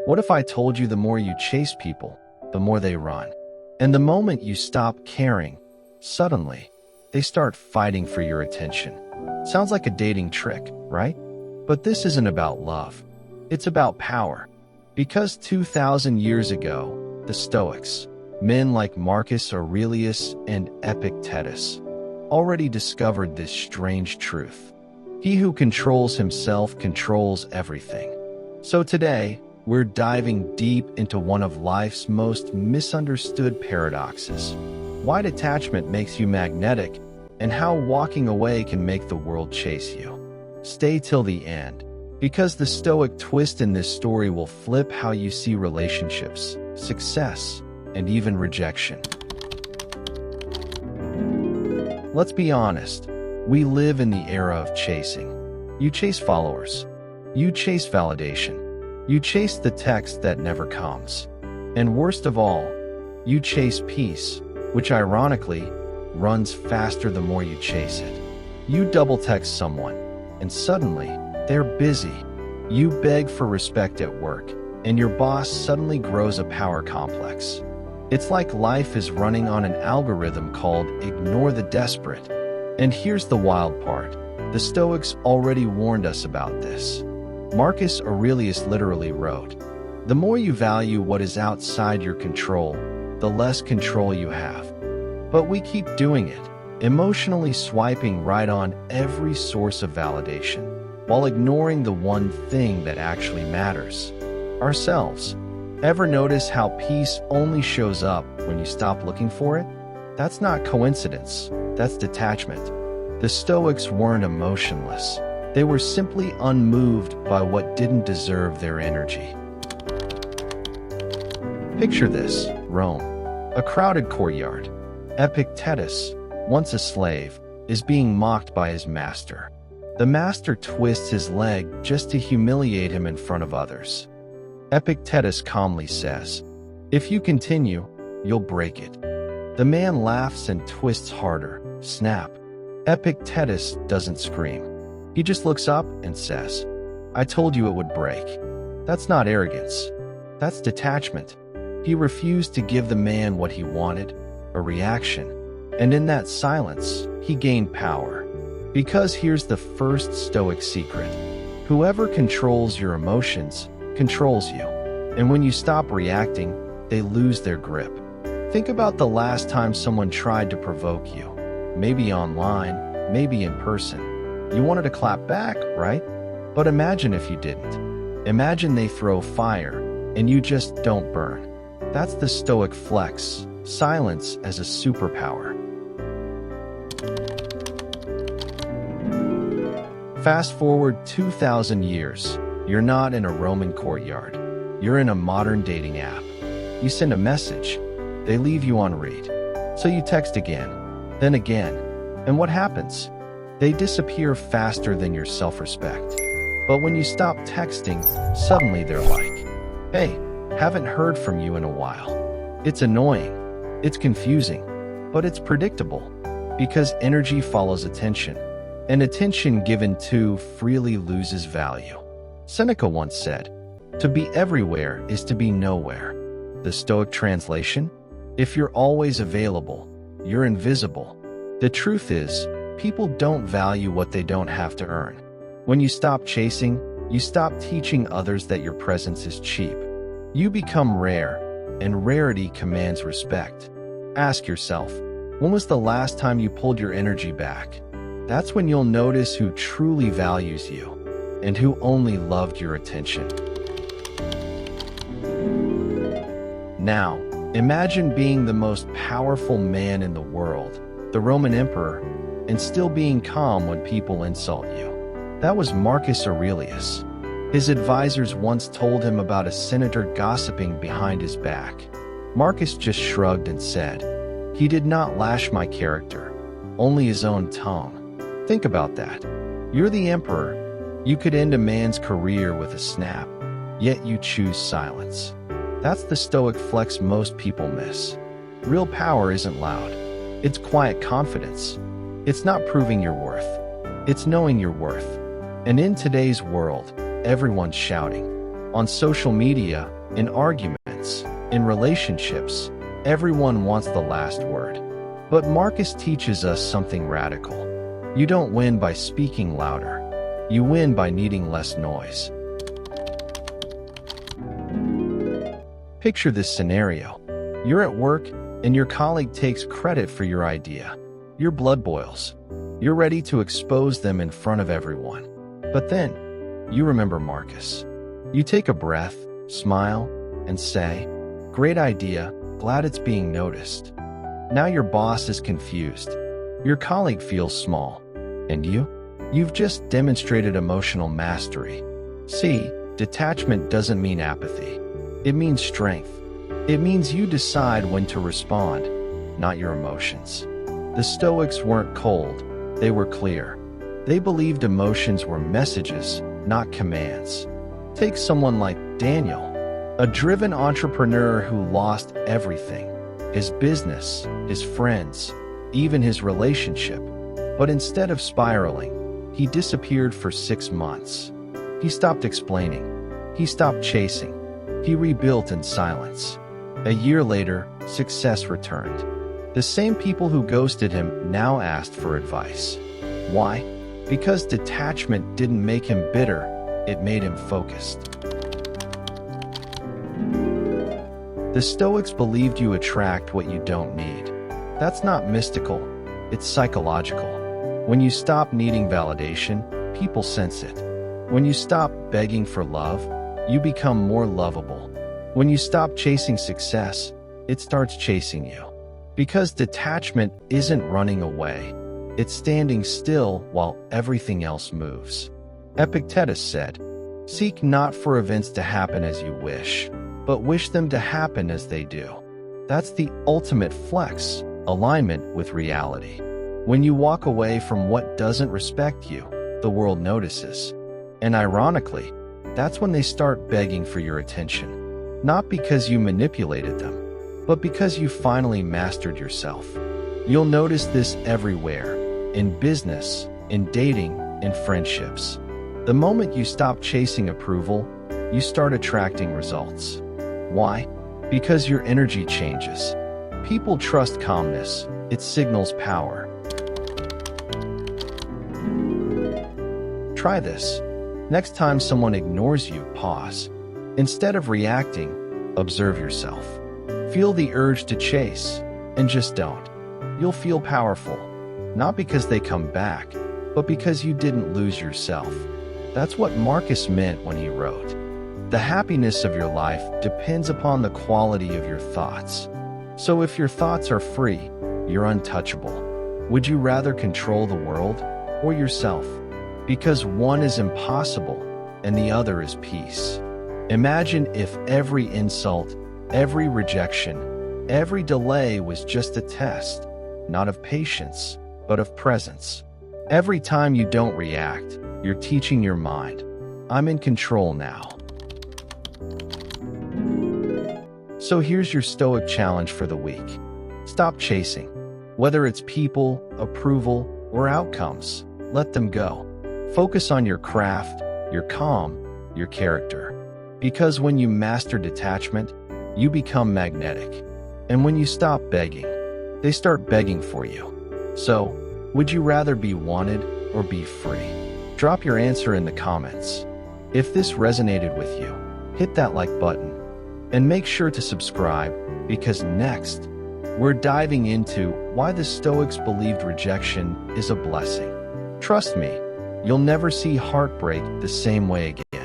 What if I told you the more you chase people, the more they run? And the moment you stop caring, suddenly, they start fighting for your attention. Sounds like a dating trick, right? But this isn't about love. It's about power. Because 2,000 years ago, the Stoics, men like Marcus Aurelius and Epictetus, already discovered this strange truth. He who controls himself controls everything. So today, we're diving deep into one of life's most misunderstood paradoxes: why detachment makes you magnetic, and how walking away can make the world chase you. Stay till the end, because the Stoic twist in this story will flip how you see relationships, success, and even rejection. Let's be honest, we live in the era of chasing. You chase followers. You chase validation. You chase the text that never comes. And worst of all, you chase peace, which ironically runs faster the more you chase it. You double text someone, and suddenly, they're busy. You beg for respect at work, and your boss suddenly grows a power complex. It's like life is running on an algorithm called ignore the desperate. And here's the wild part. The Stoics already warned us about this. Marcus Aurelius literally wrote, "The more you value what is outside your control, the less control you have." But we keep doing it, emotionally swiping right on every source of validation, while ignoring the one thing that actually matters: ourselves. Ever notice how peace only shows up when you stop looking for it? That's not coincidence, that's detachment. The Stoics weren't emotionless. They were simply unmoved by what didn't deserve their energy. Picture this: Rome, a crowded courtyard. Epictetus, once a slave, is being mocked by his master. The master twists his leg just to humiliate him in front of others. Epictetus calmly says, "If you continue, you'll break it." The man laughs and twists harder. Snap. Epictetus doesn't scream. He just looks up and says, "I told you it would break." That's not arrogance. That's detachment. He refused to give the man what he wanted, a reaction. And in that silence, he gained power. Because here's the first Stoic secret: whoever controls your emotions controls you. And when you stop reacting, they lose their grip. Think about the last time someone tried to provoke you. Maybe online, maybe in person. You wanted to clap back, right? But imagine if you didn't. Imagine they throw fire, and you just don't burn. That's the Stoic flex: silence as a superpower. Fast forward 2,000 years. You're not in a Roman courtyard. You're in a modern dating app. You send a message. They leave you on read. So you text again, then again. And what happens? They disappear faster than your self-respect. But when you stop texting, suddenly they're like, "Hey, haven't heard from you in a while." It's annoying. It's confusing. But it's predictable. Because energy follows attention. And attention given too freely loses value. Seneca once said, "To be everywhere is to be nowhere." The Stoic translation: if you're always available, you're invisible. The truth is, people don't value what they don't have to earn. When you stop chasing, you stop teaching others that your presence is cheap. You become rare, and rarity commands respect. Ask yourself, when was the last time you pulled your energy back? That's when you'll notice who truly values you, and who only loved your attention. Now, imagine being the most powerful man in the world, the Roman emperor, and still being calm when people insult you. That was Marcus Aurelius. His advisors once told him about a senator gossiping behind his back. Marcus just shrugged and said, "He did not lash my character, only his own tongue." Think about that. You're the emperor. You could end a man's career with a snap, yet you choose silence. That's the Stoic flex most people miss. Real power isn't loud. It's quiet confidence. It's not proving your worth. It's knowing your worth. And in today's world, everyone's shouting. On social media, in arguments, in relationships, everyone wants the last word. But Marcus teaches us something radical. You don't win by speaking louder. You win by needing less noise. Picture this scenario. You're at work, and your colleague takes credit for your idea. Your blood boils. You're ready to expose them in front of everyone. But then, you remember Marcus. You take a breath, smile, and say, "Great idea, glad it's being noticed." Now your boss is confused. Your colleague feels small. And you? You've just demonstrated emotional mastery. See, detachment doesn't mean apathy. It means strength. It means you decide when to respond, not your emotions. The Stoics weren't cold, they were clear. They believed emotions were messages, not commands. Take someone like Daniel, a driven entrepreneur who lost everything, his business, his friends, even his relationship. But instead of spiraling, he disappeared for 6 months. He stopped explaining. He stopped chasing. He rebuilt in silence. A year later, success returned. The same people who ghosted him now asked for advice. Why? Because detachment didn't make him bitter, it made him focused. The Stoics believed you attract what you don't need. That's not mystical, it's psychological. When you stop needing validation, people sense it. When you stop begging for love, you become more lovable. When you stop chasing success, it starts chasing you. Because detachment isn't running away, it's standing still while everything else moves. Epictetus said, "Seek not for events to happen as you wish, but wish them to happen as they do." That's the ultimate flex, alignment with reality. When you walk away from what doesn't respect you, the world notices. And ironically, that's when they start begging for your attention. Not because you manipulated them, but because you finally mastered yourself. You'll notice this everywhere, in business, in dating, in friendships. The moment you stop chasing approval, you start attracting results. Why? Because your energy changes. People trust calmness. It signals power. Try this. Next time someone ignores you, pause. Instead of reacting, observe yourself. Feel the urge to chase, and just don't. You'll feel powerful, not because they come back, but because you didn't lose yourself. That's what Marcus meant when he wrote, "The happiness of your life depends upon the quality of your thoughts." So if your thoughts are free, you're untouchable. Would you rather control the world or yourself? Because one is impossible and the other is peace. Imagine if every insult, every rejection, every delay was just a test, not of patience, but of presence. Every time you don't react, you're teaching your mind, "I'm in control now." So here's your Stoic challenge for the week. Stop chasing. Whether it's people, approval, or outcomes, let them go. Focus on your craft, your calm, your character. Because when you master detachment, you become magnetic. And when you stop begging, they start begging for you. So, would you rather be wanted or be free? Drop your answer in the comments. If this resonated with you, hit that like button. And make sure to subscribe, because next, we're diving into why the Stoics believed rejection is a blessing. Trust me, you'll never see heartbreak the same way again.